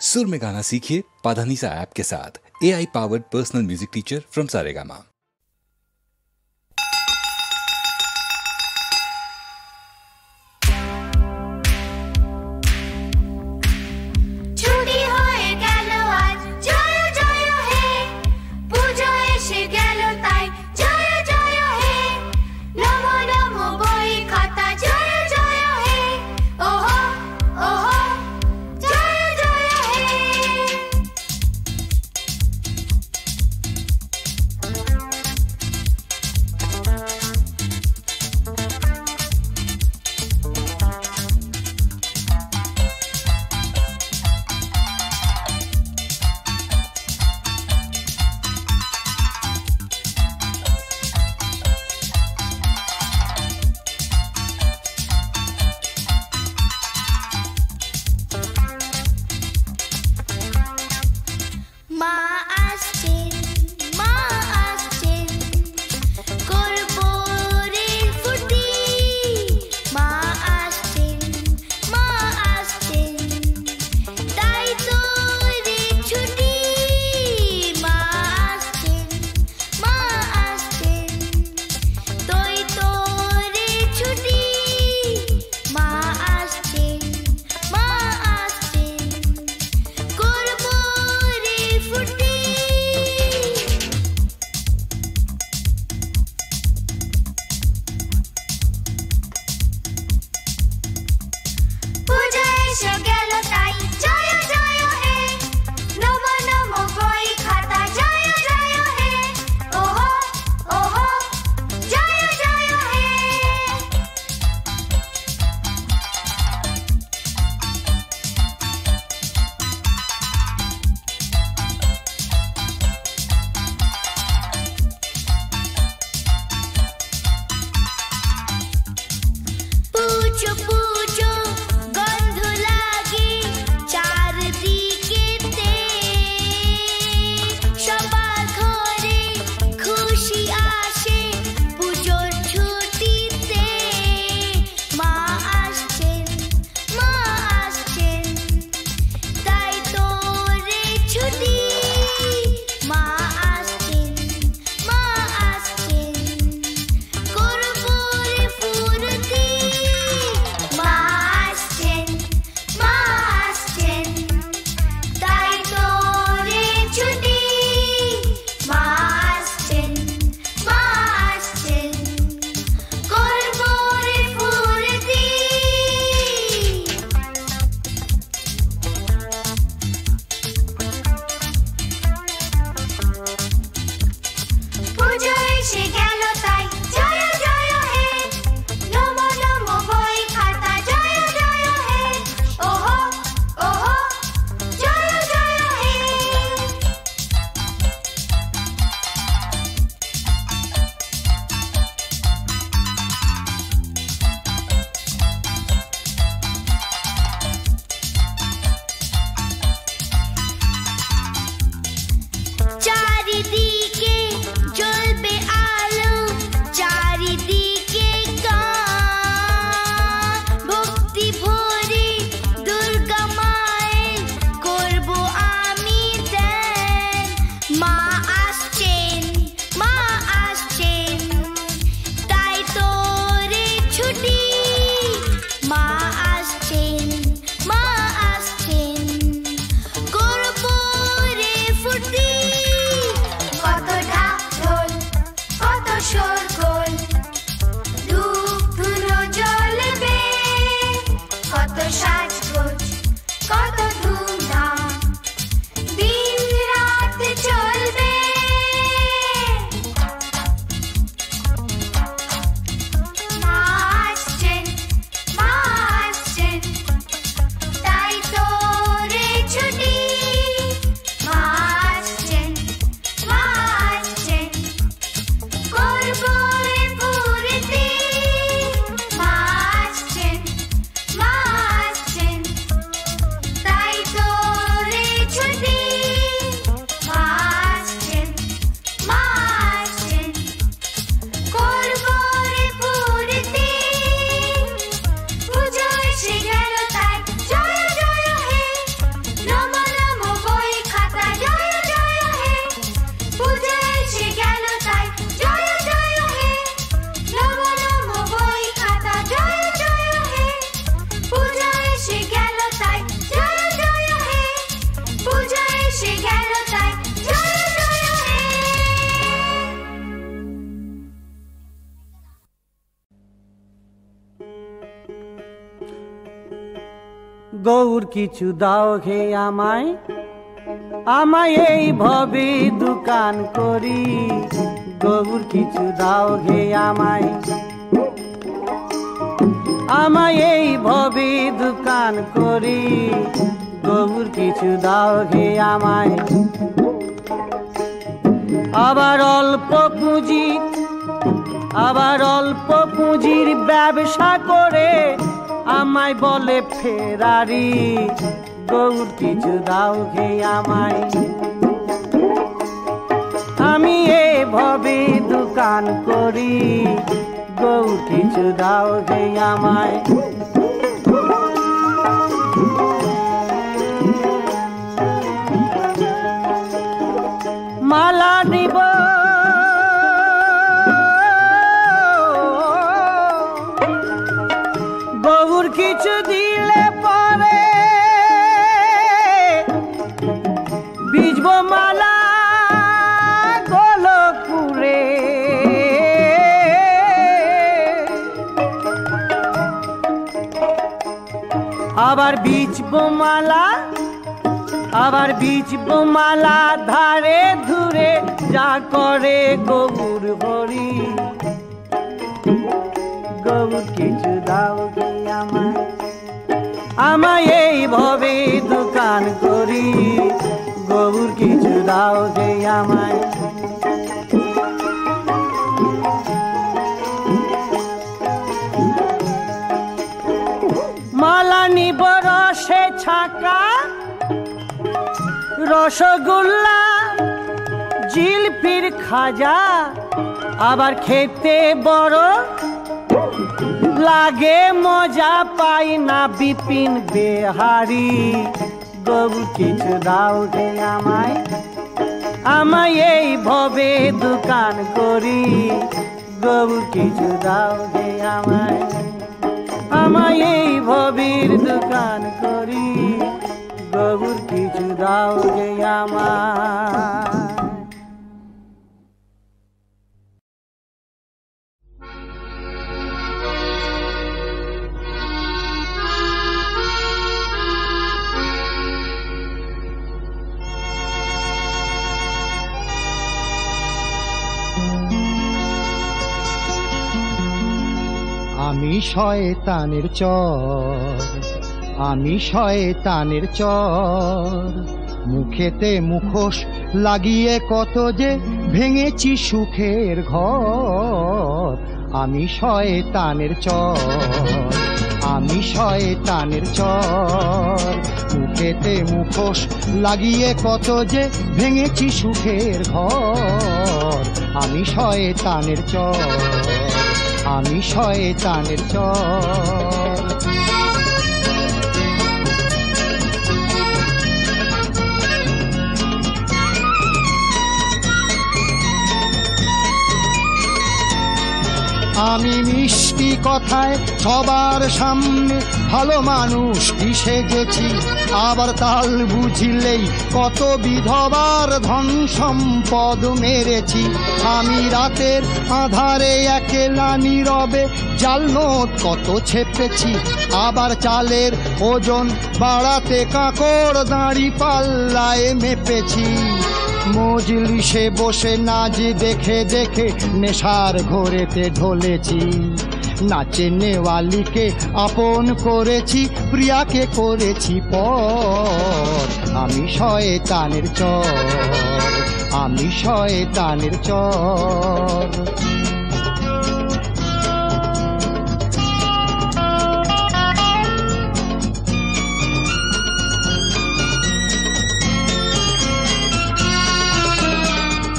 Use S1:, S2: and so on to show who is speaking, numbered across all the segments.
S1: सुर में गाना सीखिए पाधानीसा ऐप के साथ। AI powered personal music teacher from Saregama.
S2: কিছু দাও হে আমায়, আমায় এই ভবে দোকান করি, গৌর কিছু দাও হে আমায়, আমায় এই ভবে দোকান করি, গৌর কিছু দাও হে আমায়। আবার অল্প পুঁজির ব্যবসা করে আমায় বলে ফেরারি, গৌর কিছু দাও হে আমায়, আমি এভাবে দোকান করি, গৌর কিছু দাও হে আমায়। মালা নিব গৌর কিছু দিলে পরে বিজব মালা গোলপুরে, আবার বিজব মালা ধারে ধুরে যা করে গৌর হরি, গৌর কিছু দাও গে আমায়, আমায় এই ভবে দোকান করি, গৌর কিছু দাও গে আমায়। মালা নিব রসে ছাকা, রসগোল্লা জিলপির খাজা, আবার খেতে বড় লাগে মজা পাই না বিপিন বিহারি, গৌর কিছু দাও হে আমায়, আমায় এই ভবে দোকান করি, গৌর কিছু দাও হে আমায়, আমায় এই ভবের দোকান করি, গৌর কিছু দাও হে আমায়।
S3: আমি শয়তানের চর, আমি শয়তানের চর, মুখেতে মুখোশ লাগিয়ে কত যে ভেঙেছি সুখের ঘর। আমি শয়তানের চর, আমি শয়তানের চর, মুখেতে মুখোশ লাগিয়ে কত যে ভেঙেছি সুখের ঘর। আমি শয়তানের চর, আমি শয়তানের চর। আমি মিষ্টি কথায় সবার সামনে ভালো মানুষ কি সেজেছি, আবার তাল বুঝিলেই কত বিধবার ধন সম্পদ মেরেছি। আমি রাতের আধারে একলা নীরবে জাল নোট কত ছেপেছি, আবার চালের ওজন বাড়াতে কাঁকড় দাঁড়ি পাল্লায় মেপেছি। মজলিসে বসে নাচ দেখে দেখে নেশার ঘোরেতে ঢলেছি, নাচে নেওয়ালিকে আপন করেছি, প্রিয়াকে করেছি পর। আমি শয়তানের চর, আমি শয়তানের চর।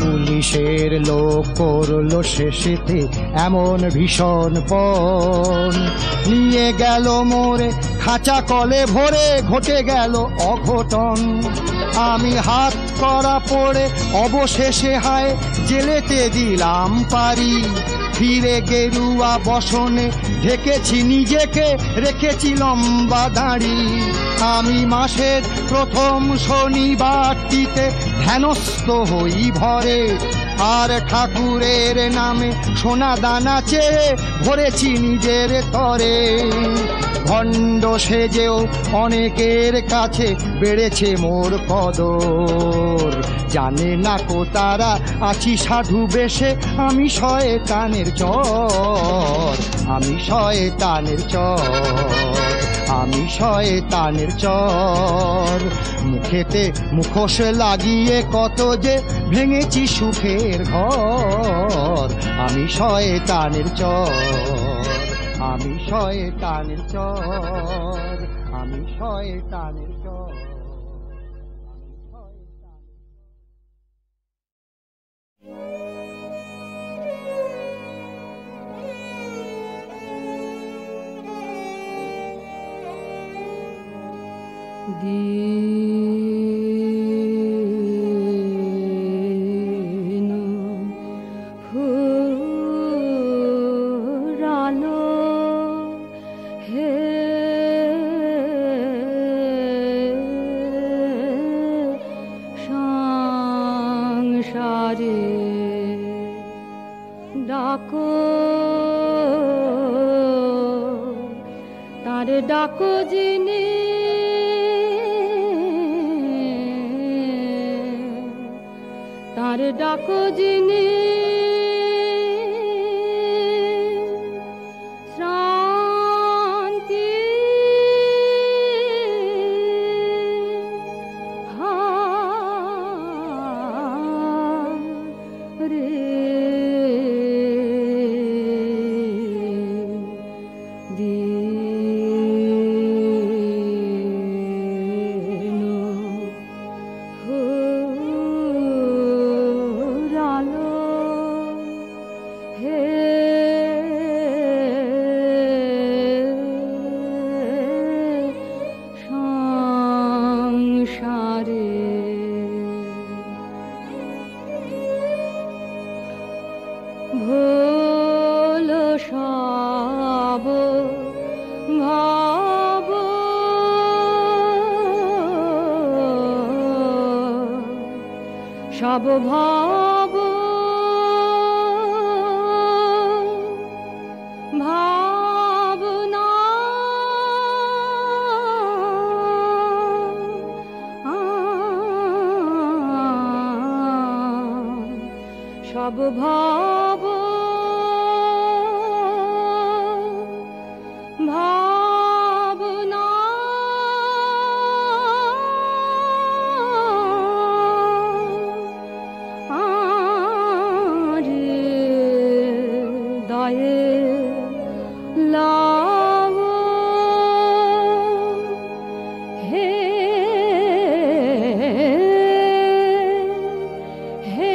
S3: পুলিশের লোক করলো শেষেতে এমন ভীষণ পণ, নিয়ে গেল মোরে খাঁচা কলে ভরে, ঘটে গেল অঘটন। আমি হাত করা পড়ে অবশেষে হায় জেলেতে দিলাম পারি। ফিরে গেরুয়া বসনে ঢেকেছি নিজেকে, রেখেছি লম্বা দাড়ি। আমি মাসের প্রথম শনিবারটিতে ধ্যানস্থ হই ভরে, আর ঠাকুরের নামে সোনা দানা চেয়ে ভরেছি নিজের তরে। ভণ্ড সেজেও অনেকের কাছে বেড়েছে মোর কদর। জানে না কো তারা আছি সাধু বেশে, আমি শয়তানের চর, আমি শয়তানের চর, আমি শয়তানের চর। মুখেতে মুখোশ লাগিয়ে কত যে ভেঙেছি সুখের ঘর, আমি শয়তানের চর, আমি শয়তানের চর, আমি শয়তানের চর।
S4: দিন ফুরালো হে সংসারে, ডাকো তার ডাকো যিনি তার ডাকো যিনি শ্রান্তি রে ভোলো সব ভাব সব ভাব ভাবনা সব ভাব ভাবনা দয়ে লাও হে হে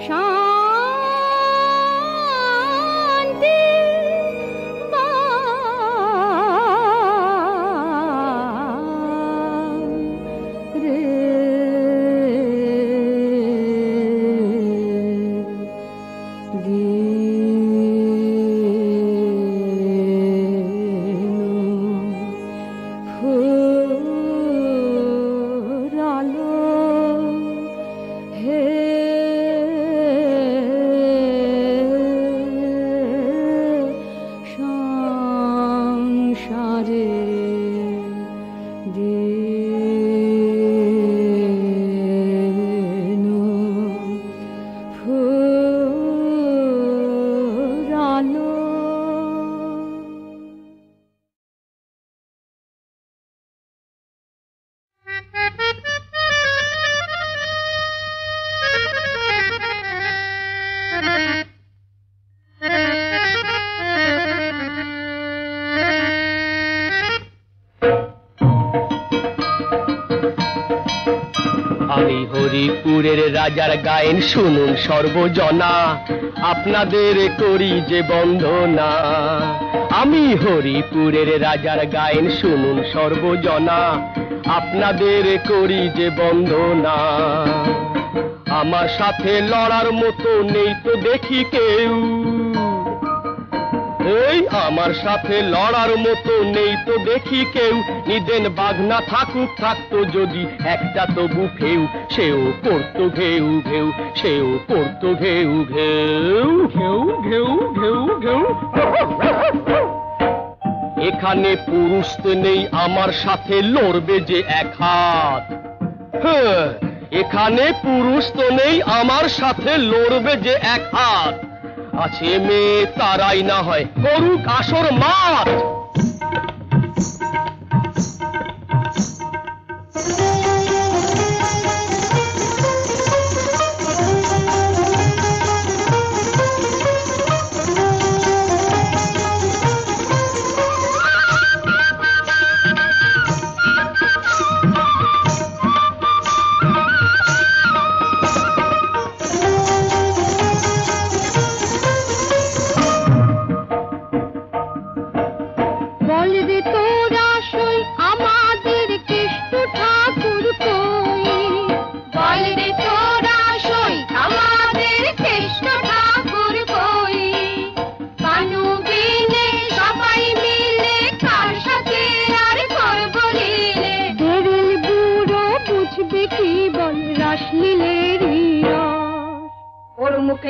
S4: শান্তি রে ফুরালো হে সংসারে দিন ফুরালো।
S5: আমি হরিপুরের রাজার গায়েন শুনুন সর্বজনা, আপনাদের করি যে বন্দনা। আমি হরিপুরের রাজার গায়েন শুনুন সর্বজনা, আপনাদের করি যে বন্দনা। আমার সাথে লড়ার মতো নেই তো দেখি কেউ, এই আমার সাথে লড়ার মতো নেই তো দেখি কেউ, নিদেন বাঘনা থাকুক থাকতো যদি একটা তবু ফেউ, সেও করতো ঘেউ ঘেউ, সেও করতো ঘেউ ঘেউ ঘেউ ঘেউ ঘেউ ঘেউ। এখানে পুরুষ তো নেই আমার সাথে লড়বে যে এক হাত, হ্যাঁ এখানে পুরুষ তো নেই আমার সাথে লড়বে যে এক হাত, আছে মেয়ে তারাই না হয় করুক আসর মাঠ।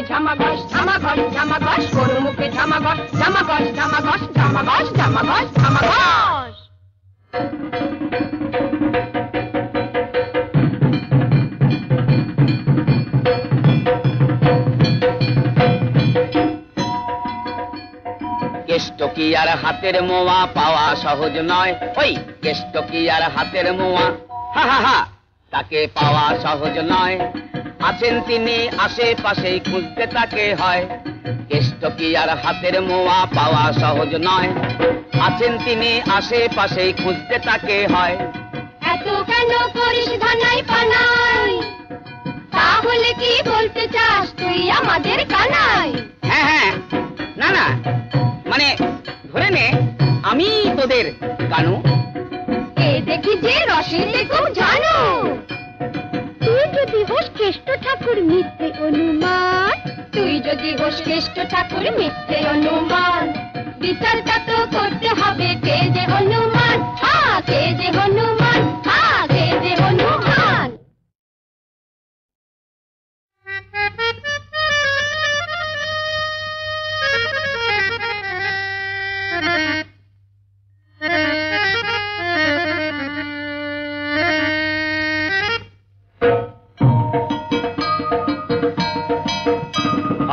S6: ঝামাঘষ ঝামাঘষ ঝামাঘষ, ওর মুখে ঝামাঘষ ঝামাঘষ ঝামাঘষ ঝামাঘষ ঝামাঘষ ঝামাঘষ।
S7: কেষ্ট কি আর হাতের মোয়া পাওয়া সহজ নয়, ওই কেষ্ট কি আর হাতের মোয়া, হা হা হা, তাকে পাওয়া সহজ নয়। আছেন তিনি আশেপাশেই খুঁজতে তাকে হয়, কেষ্ট কি আর হাতের মোয়া পাওয়া সহজ নয়। আছেন তিনি আশেপাশেই খুঁজতে তাকে হয়।
S6: এত কেন করিস ধানাই পানাই, তাহলে কি বলতে চাস তুই আমাদের কানাই?
S7: হ্যাঁ হ্যাঁ, না না, মানে ধরে নে আমি তোদের কানু।
S6: এ দেখি যে রসিদে খুব জানো, তুই যদি হোস কেষ্ট ঠাকুর মিথ্যে অনুমান, তুই যদি হোস কেষ্ট ঠাকুর মিথ্যে অনুমান, বিচারটা তো করতে হবে কে যে হনুমান, হ্যাঁ কে যে হনুমান, হ্যাঁ কে যে হনুমান।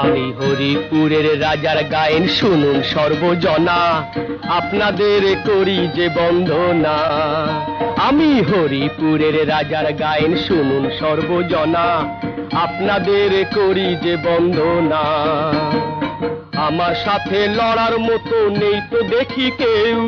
S5: আমি হরিপুরের রাজার গায়েন শুনুন সর্বজনা, আপনাদের করি যে বন্দনা। আমি হরিপুরের রাজার গায়েন শুনুন সর্বজনা, আপনাদের করি যে বন্দনা। আমার সাথে লড়ার মতো নেই তো দেখি কেউ,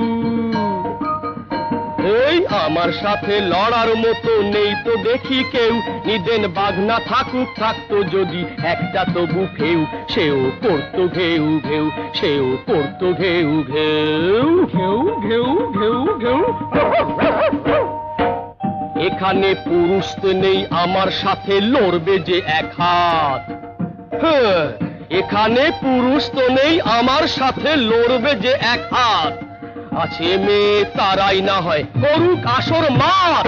S5: এই আমার সাথে লড়ার মতো নেই তো দেখি কেউ, নিদেন বাঘনা থাকুক থাকতো যদি একটা তবু ফেউ, সেও করতো ঘেউ ঘেউ, সেও করতো ঘেউ ঘেউ ঘেউ ঘেউ ঘেউ ঘেউ। এখানে পুরুষ তো নেই আমার সাথে লড়বে যে এক হাত, হ্যাঁ এখানে পুরুষ তো নেই আমার সাথে লড়বে যে এক হাত, আছে মেয়ে তারাই না হয় করুক আসর মাঠ।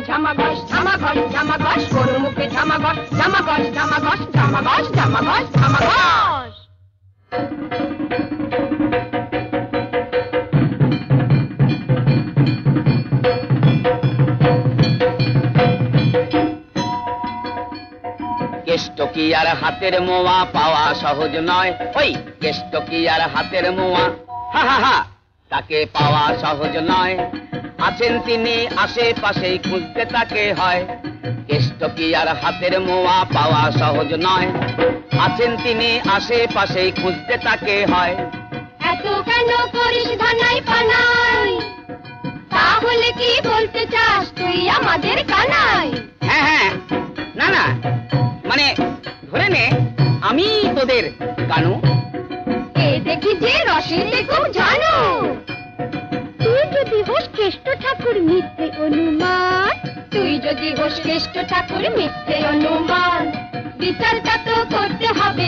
S6: ঝামাঘষ ঝামাঘষ ঝামাঘষ, ওর মুখে ঝামাঘষ ঝামাঘষ ঝামাঘষ ঝামাঘষ ঝামাঘষ ঝামাঘষ।
S7: কি আর হাতের মোয়া পাওয়া সহজ নয়, ওই কেষ্ট কি আর হাতের মোয়া, হা হা হা, তাকে পাওয়া সহজ নয়। আছেন তিনি আশেপাশেই খুঁজতে তাকে হয়, কেষ্ট কি আর হাতের মোয়া পাওয়া সহজ নয়। আছেন তিনি আশেপাশেই খুঁজতে তাকে হয়।
S6: এত কেন করিস ধানাই পানাই, তাহলে কি বলতে চাস তুই আমাদের কানাই?
S7: হ্যাঁ হ্যাঁ, না না, মানে ধরে নে আমি তোদের কানু।
S6: এ দেখি যে রসের দেখো জানো, তুই যদি হোস কেষ্ট ঠাকুর মিথ্যে অনুমান, তুই যদি হোস কেষ্ট ঠাকুর মিথ্যে অনুমান, বিচারটা তো করতে হবে